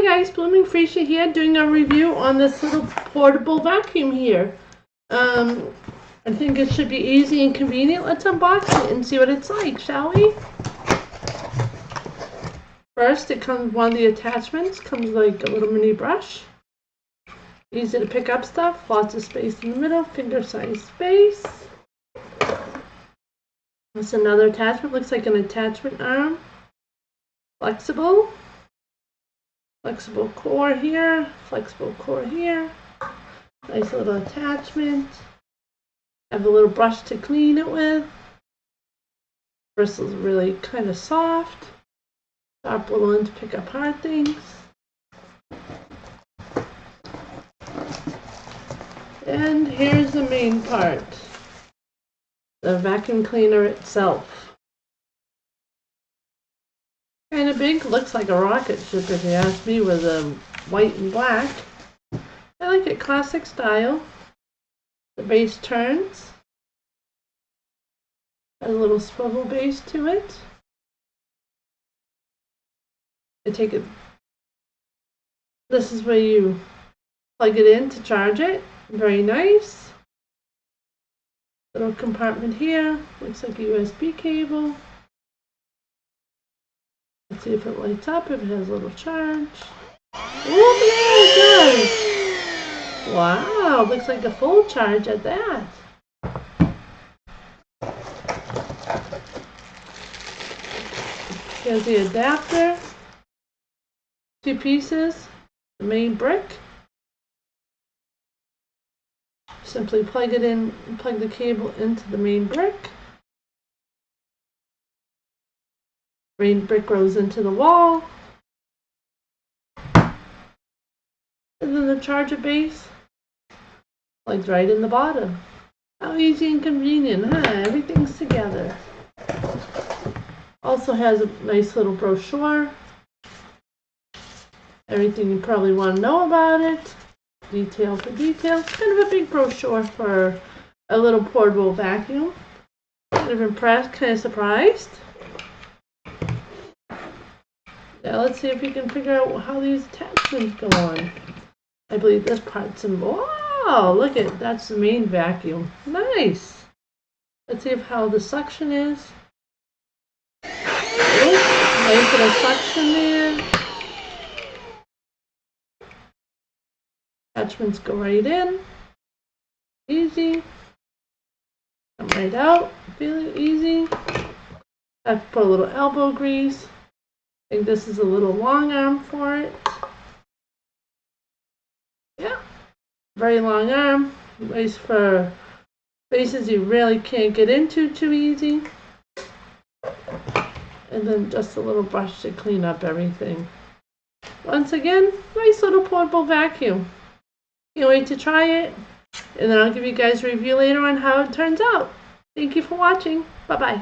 Hi guys, Blooming Freesia here, doing a review on this little portable vacuum here. I think it should be easy and convenient. Let's unbox it and see what it's like, shall we? First, it comes, one of the attachments comes like a little mini brush. Easy to pick up stuff, lots of space in the middle, finger-sized space. That's another attachment, looks like an attachment arm. Flexible core here, flexible core here. Nice little attachment. Have a little brush to clean it with. Bristles really kind of soft. Sharp little one to pick up hard things. And here's the main part. The vacuum cleaner itself. Kind of big, looks like a rocket ship if you ask me, with white and black. I like it classic style. The base turns. Has a little swivel base to it. I take it. This is where you plug it in to charge it. Very nice. Little compartment here. Looks like a USB cable. Let's see if it lights up, if it has a little charge. Oh, yeah, it does! Wow, looks like a full charge at that. Here's the adapter. 2 pieces. The main brick. Simply plug it in, plug the cable into the main brick. Main brick goes into the wall. And then the charger base plugs right in the bottom. How easy and convenient, huh? Everything's together. Also has a nice little brochure. Everything you probably want to know about it. Detail for detail. Kind of a big brochure for a little portable vacuum. Kind of impressed, kind of surprised. Now let's see if we can figure out how these attachments go on. I believe this part's in. Wow, look at that's the main vacuum. Nice. Let's see how the suction is. Oops, nice little suction there. Attachments go right in. Easy. Come right out. Really easy. I have to put a little elbow grease. I think this is a little long arm for it. Yeah, very long arm. Nice for spaces you really can't get into too easy. And then just a little brush to clean up everything. Once again, nice little portable vacuum. Can't wait to try it. And then I'll give you guys a review later on how it turns out. Thank you for watching. Bye-bye.